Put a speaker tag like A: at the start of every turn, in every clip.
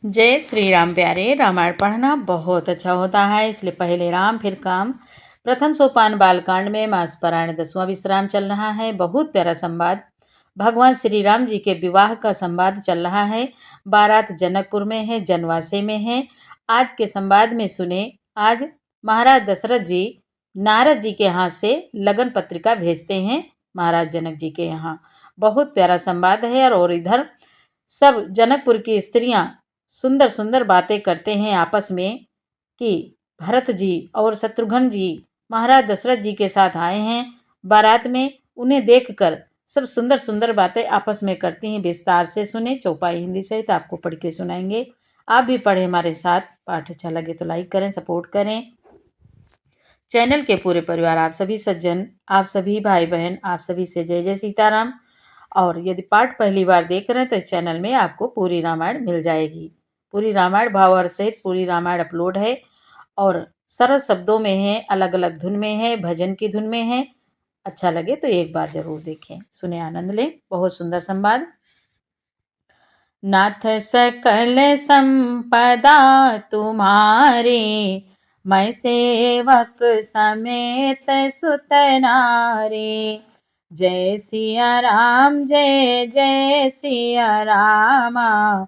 A: जय श्री राम प्यारे। रामायण पढ़ना बहुत अच्छा होता है, इसलिए पहले राम फिर काम। प्रथम सोपान बालकांड में मास पारायण 10वां विश्राम चल रहा है। बहुत प्यारा संवाद भगवान श्री राम जी के विवाह का संवाद चल रहा है। बारात जनकपुर में है, जनवासे में है। आज के संवाद में सुने। आज महाराज दशरथ जी नारद जी के हाथ से लगन पत्रिका भेजते हैं महाराज जनक जी के यहाँ। बहुत प्यारा संवाद है। और इधर सब जनकपुर की स्त्रियां सुंदर सुंदर बातें करते हैं आपस में कि भरत जी और शत्रुघ्न जी महाराज दशरथ जी के साथ आए हैं बारात में। उन्हें देखकर सब सुंदर सुंदर बातें आपस में करती हैं। विस्तार से सुने। चौपाई हिंदी सहित आपको पढ़ के सुनाएंगे। आप भी पढ़े हमारे साथ। पाठ अच्छा लगे तो लाइक करें, सपोर्ट करें। चैनल के पूरे परिवार, आप सभी सज्जन, आप सभी भाई बहन, आप सभी से जय जय सीताराम। और यदि पाठ पहली बार देख रहे हैं तो इस चैनल में आपको पूरी रामायण मिल जाएगी। पूरी रामायण भावार्थ सहित पूरी रामायण अपलोड है और सरल शब्दों में है, अलग अलग धुन में है, भजन की धुन में है। अच्छा लगे तो एक बार जरूर देखें, सुने, आनंद लें। बहुत सुंदर संवाद। नाथ सकल संपदा तुम्हारे, मैं सेवक समेत सुत नारे। जय सिया राम, जय जय सिया रामा।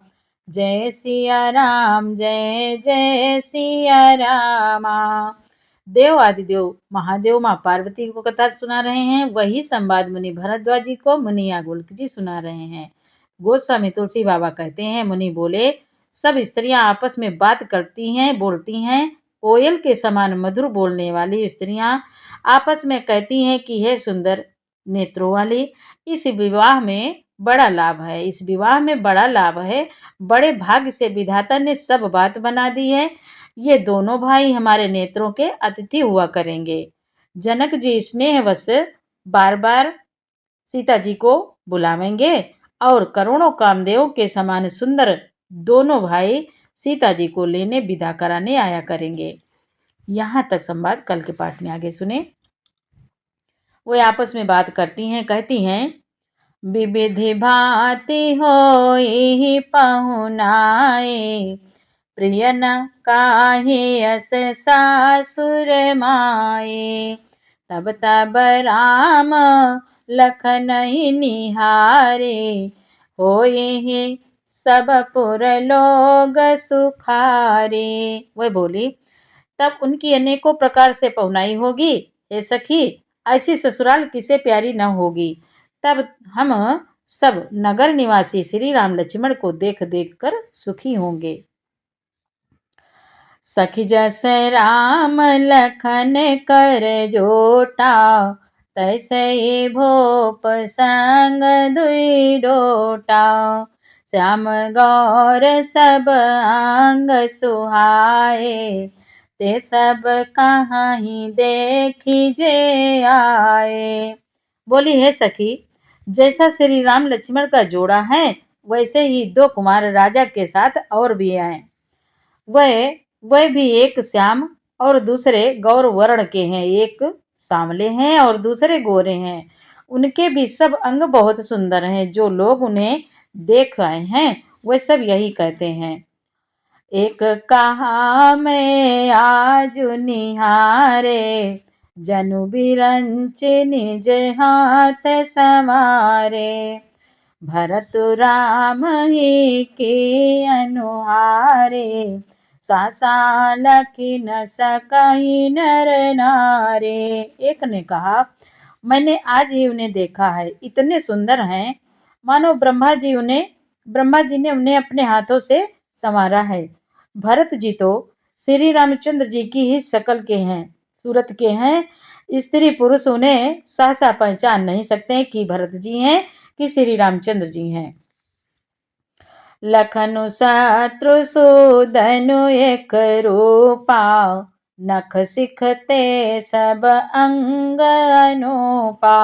A: जय सिया राम, जय जय सिया रामा। देव आदिदेव महादेव माँ पार्वती को कथा सुना रहे हैं। वही संवाद मुनि भरद्वाज जी को मुनि याज्ञवल्क्य जी सुना रहे हैं। गोस्वामी तुलसी बाबा कहते हैं, मुनि बोले, सब स्त्रियां आपस में बात करती हैं, बोलती हैं। कोयल के समान मधुर बोलने वाली स्त्रियां आपस में कहती हैं कि हे सुंदर नेत्रों वाली, इस विवाह में बड़ा लाभ है, इस विवाह में बड़ा लाभ है। बड़े भाग्य से विधाता ने सब बात बना दी है। ये दोनों भाई हमारे नेत्रों के अतिथि हुआ करेंगे। जनक जी स्नेहवश बार बार सीता जी को बुलावेंगे और करोड़ों कामदेव के समान सुंदर दोनों भाई सीता जी को लेने विदा कराने आया करेंगे। यहाँ तक संवाद। कल के पाठ में आगे सुने। वो आपस में बात करती हैं, कहती हैं, विविधि भांति होई पहुनाए, प्रिय न काहे अस सासुर माए। तब तब राम लखन निहारे, होए सब पुर लोग सुखारे। वह बोली, तब उनकी अनेकों प्रकार से पहुनाई होगी। हे सखी, ऐसी ससुराल किसे प्यारी न होगी। तब हम सब नगर निवासी श्री राम लक्ष्मण को देख देख कर सुखी होंगे। सखी जस राम लखन कर जोटा, तैसे भोप संग दुई डोटा। श्याम गौर सब अंग सुहाए, ते सब कहाँ ही देखी जे आए। बोली, हे सखी, जैसा श्री राम लक्ष्मण का जोड़ा है वैसे ही दो कुमार राजा के साथ और भी आए। वह भी एक श्याम और दूसरे गौर वर्ण के हैं। एक सांवले हैं और दूसरे गोरे हैं। उनके भी सब अंग बहुत सुंदर हैं। जो लोग उन्हें देख आए हैं वे सब यही कहते हैं। एक कहा मैं आज निहारे, जनु बिरंच निज हाथ संवारे। भरत राम ही के अनुहारे, सासा लखी न सकई नर नारे। एक ने कहा, मैंने आज ही उन्हें देखा है, इतने सुंदर हैं मानो ब्रह्मा जी ने उन्हें अपने हाथों से संवारा है। भरत जी तो श्री रामचंद्र जी की ही शकल के हैं, सूरत के हैं। स्त्री पुरुष उन्हें सहसा पहचान नहीं सकते कि भरत जी हैं कि श्री रामचंद्र जी हैं। लखनु शत्रुसूदनु एक रूपा, नख सिखते सब अंग अनुपा।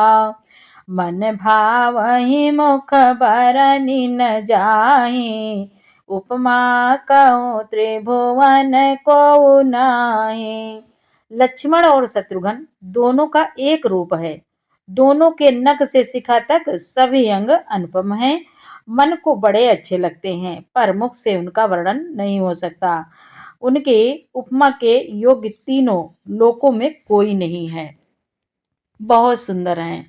A: मन भावहि मुख बरनि न जाहि, उपमा कहूँ त्रिभुवन को नाही। लक्ष्मण और शत्रुघ्न दोनों का एक रूप है। दोनों के नख से शिखा तक सभी अंग अनुपम हैं। मन को बड़े अच्छे लगते हैं, पर मुख से उनका वर्णन नहीं हो सकता। उनके उपमा के योग्य तीनों लोकों में कोई नहीं है। बहुत सुंदर हैं।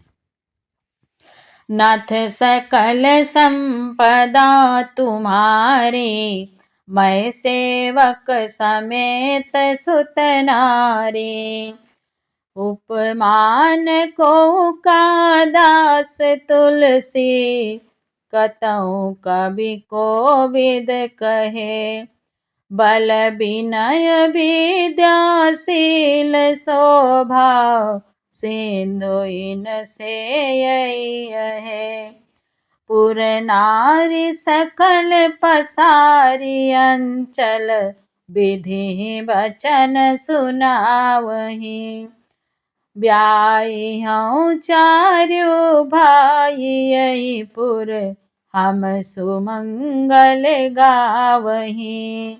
A: नाथ सकल संपदा तुम्हारे, मैं सेवक समेत सुत नारे। उपमान को का दास तुलसी, कतहु कवि कोविद कहे। बल विनय विद्याशील शोभा, सिंधु इन से यही है। पुर नारी सकल पसारी अंचल, विधि वचन सुनावही। ब्याई हूँ चार्यो भाई यही पुर, हम सुमंगल गावही।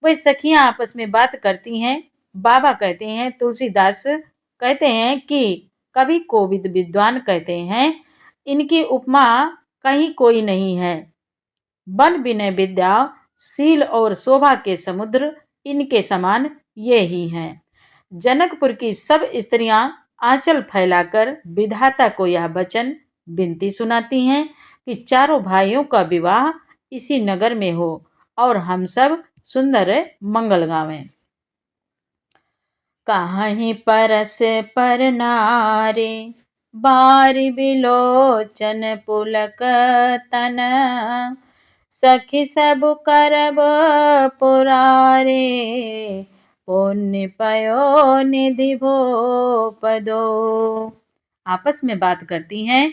A: वही सखियां आपस में बात करती हैं। बाबा कहते हैं, तुलसीदास कहते हैं कि कवि कोविद विद्वान कहते हैं, इनकी उपमा कहीं कोई नहीं है। बल विनय विद्या शील और शोभा के समुद्र इनके समान ये ही हैं। जनकपुर की सब स्त्रियां आंचल फैलाकर विधाता को यह वचन विनती सुनाती हैं कि चारों भाइयों का विवाह इसी नगर में हो और हम सब सुंदर मंगल गावें। कहीं परस पर नारे, बारी बिलोचन पुलक तन। सखी सब करब पुरारे, पुण्य पयो निधि भोपदो। आपस में बात करती हैं,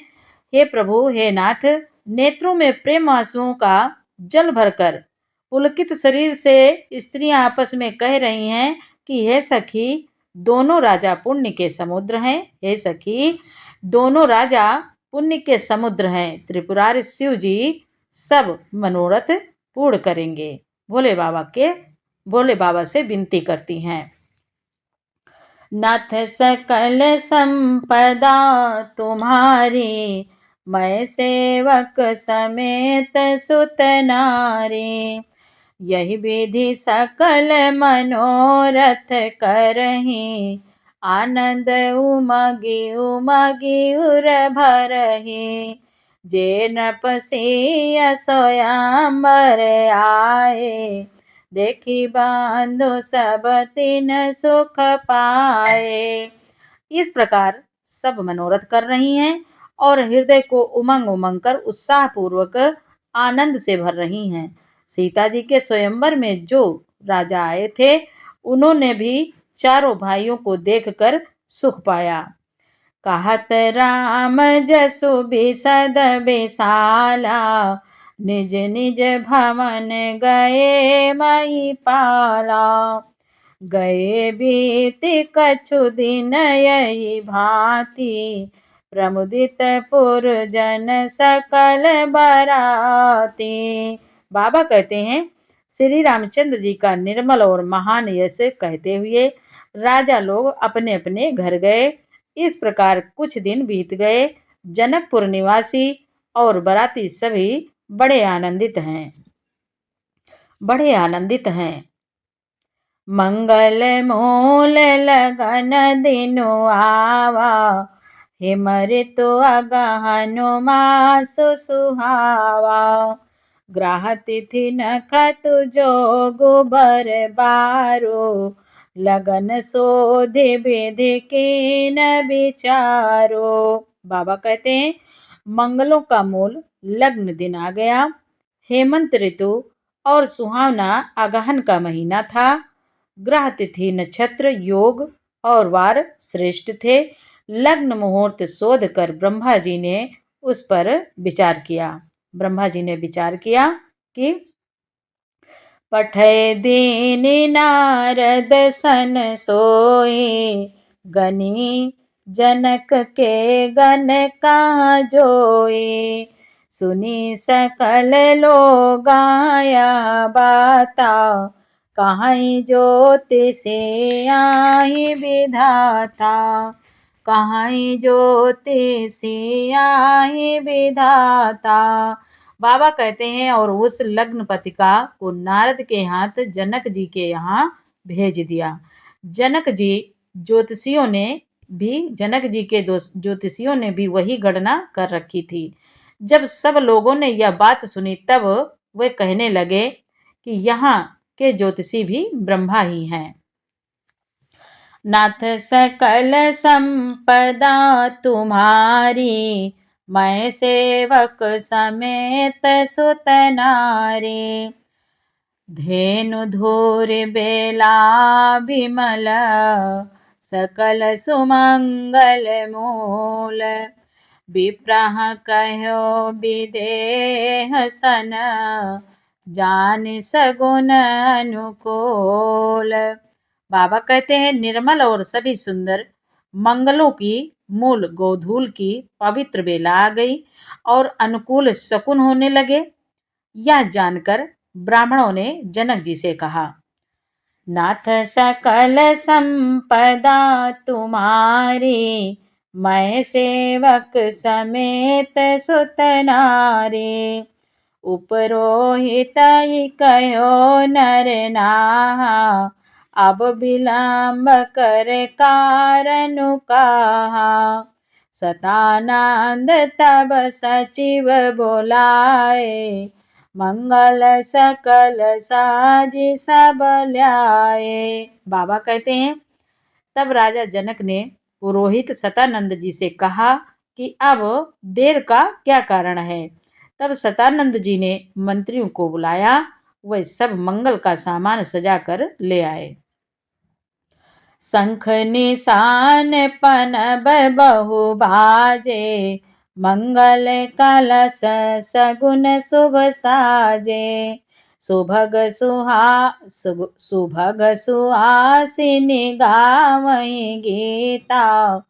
A: हे प्रभु, हे नाथ, नेत्रों में प्रेम आंसुओं का जल भरकर पुलकित शरीर से स्त्रियां आपस में कह रही हैं कि हे सखी, दोनों राजा पुण्य के समुद्र हैं। हे सखी, दोनों राजा पुण्य के समुद्र हैं। त्रिपुरारी शिव जी सब मनोरथ पूर्ण करेंगे। भोले बाबा से विनती करती हैं। नाथ सकल संपदा तुम्हारी, मैं सेवक समेत सुत नारी। यही विधि सकल मनोरथ करही, आनंद उमगी उमगी उर भरही। जे नपसिया स्वयंवर आए, देखी बांधो सब तीन सुख पाए। इस प्रकार सब मनोरथ कर रही हैं और हृदय को उमंग उमंग कर उत्साह पूर्वक आनंद से भर रही हैं। सीता जी के स्वयंवर में जो राजा आए थे, उन्होंने भी चारों भाइयों को देखकर सुख पाया। कहत राम जसु बिसद बिसाला, निज निज भवन गए मई पाला। गए बीति कछु दिन यही भांति, प्रमुदित पुरजन सकल बराती। बाबा कहते हैं, श्री रामचंद्र जी का निर्मल और महान यश कहते हुए राजा लोग अपने अपने घर गए। इस प्रकार कुछ दिन बीत गए। जनकपुर निवासी और बराती सभी बड़े आनंदित हैं। मंगल मूल लगन दिनु आवा, हिम ऋतु अगहनु मासु सुहावा। ग्रह तिथि नखतु जोगु बर बारो, लगन सोधि विधि कीन विचारो। बाबा कहते हैं, मंगलों का मूल लग्न दिन आ गया। हेमंत ऋतु और सुहावना अगहन का महीना था। ग्रह तिथि नक्षत्र योग और वार श्रेष्ठ थे। लग्न मुहूर्त शोध कर ब्रह्मा जी ने उस पर विचार किया। ब्रह्मा जी ने विचार किया कि पठय दीनि नारद सन सोई, गनी जनक के गन कहाँ जोई। सुनी सकल लोग आया बाता, कहीं ज्योतिष आई विधाता। कहीं ज्योतिष आई विधाता, बाबा कहते हैं और उस लग्न पत्रिका को नारद के हाथ जनक जी के यहाँ भेज दिया। जनक जी ज्योतिषियों ने जनक जी के ज्योतिषियों ने भी वही गणना कर रखी थी। जब सब लोगों ने यह बात सुनी तब वे कहने लगे कि यहाँ के ज्योतिषी भी ब्रह्मा ही हैं। नाथ सकल संपदा तुम्हारी, मैं सेवक समेत सुत नारी। धेनु धूर बेला विमल, सकल सुमंगल मूल। विप्रह कहो विदेह सन, जान सगुन अनुकूल। बाबा कहते हैं निर्मल और सभी सुंदर मंगलों की मूल गोधूल की पवित्र बेला आ गई और अनुकूल शकुन होने लगे। यह जानकर ब्राह्मणों ने जनक जी से कहा, नाथ सकल संपदा तुम्हारी, मैं सेवक समेत सुत नारी। उपरोहित कहो नर नाहा, अब विलंब कर कारण कहा। सतानंद तब सचिव बोलाए, मंगल सकल साजी सब ल्याए। बाबा कहते हैं तब राजा जनक ने पुरोहित सतानंद जी से कहा कि अब देर का क्या कारण है। तब सतानंद जी ने मंत्रियों को बुलाया, वह सब मंगल का सामान सजा कर ले आए। शंख निशान पनब बहु बाजे, मंगल कलश सगुन शुभ साजे। सुभग सुहासिनी गावहीं गीता,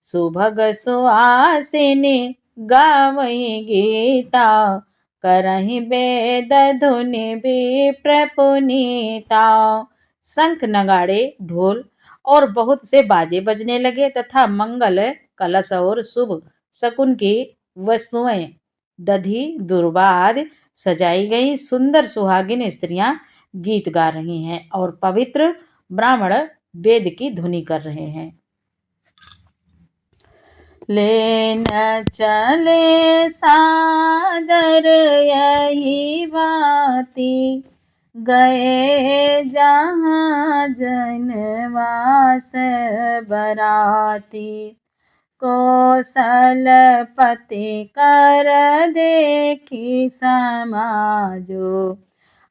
A: सुभग सुहासिनी गावहीं गीता। करहीं वेद धुनि विप्र पुनीता। शंख नगाड़े ढोल और बहुत से बाजे बजने लगे तथा मंगल कलश और शुभ शकुन की वस्तुएं दधी दुर्वा आदि सजाई गई। सुंदर सुहागिन स्त्रियां गीत गा रही हैं और पवित्र ब्राह्मण वेद की धुनि कर रहे हैं। लेन चले सादर यही बाती, गए जहाँ जनवास बराती। कौशलपति कर देखी समाजो,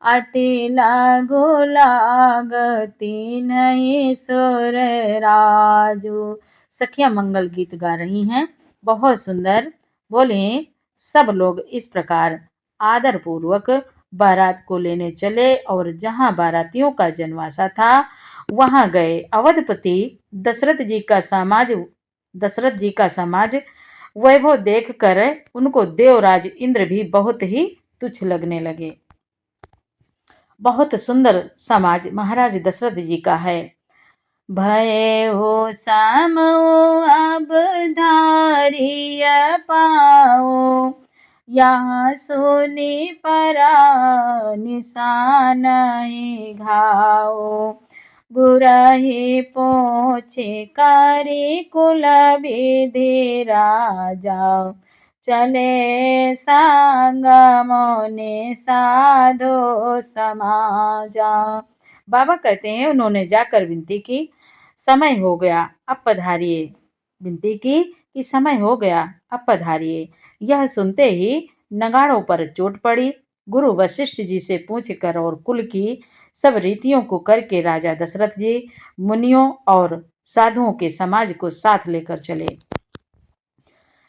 A: अति लघु लागती नहीं सुर राजू। सखियां मंगल गीत गा रही हैं, बहुत सुंदर। बोले सब लोग इस प्रकार आदर पूर्वक बारात को लेने चले और जहां बारातियों का जनवासा था वहां गए। अवधपति दशरथ जी का समाज वैभव देखकर उनको देवराज इंद्र भी बहुत ही तुच्छ लगने लगे। बहुत सुंदर समाज महाराज दशरथ जी का है। भय हो सम अब धारिय पाओ, यहाँ सुनी परा निशान ही घाओ। गुरहि पोछे करी कुल विधि राजा, चले संग मोने साधो समाजा। बाबा कहते हैं उन्होंने जाकर विनती की, समय हो गया अब पधारिए। विनती की कि समय हो गया अब पधारिए। यह सुनते ही नगाड़ों पर चोट पड़ी। गुरु वशिष्ठ जी से पूछकर और कुल की सब रीतियों को करके राजा दशरथ जी मुनियों और साधुओं के समाज को साथ लेकर चले।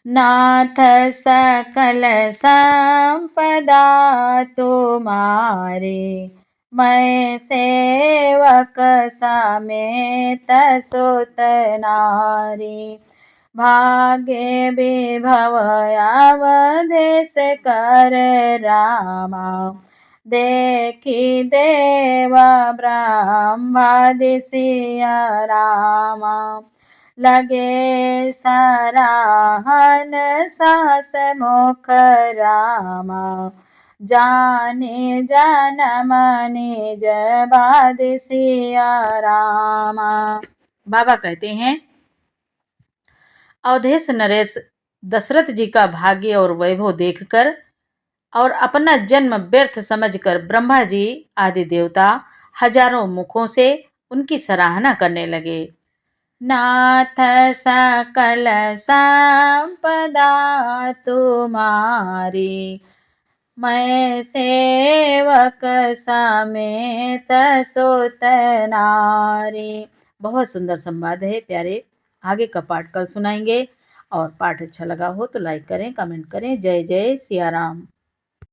A: नाथ सकल संपदा तुम्हारे, मैं सेवक समेत सुत नारी। भाग्य विभव अवधेश कर रामा, देखी देव ब्रह्मादि सिया रामा। लगे सराहन सास मुख रामा। जाने जनम निज बाध सिया रामा। बाबा कहते हैं, अवधेश नरेश दशरथ जी का भाग्य और वैभव देखकर और अपना जन्म व्यर्थ समझकर ब्रह्मा जी आदि देवता हजारों मुखों से उनकी सराहना करने लगे। नाथ सकल संपदा तुम्हारी, मैं सेवक समेत सुत नारी। बहुत सुंदर संवाद है प्यारे। आगे का पाठ कल सुनाएंगे। और पाठ अच्छा लगा हो तो लाइक करें, कमेंट करें। जय जय सिया राम।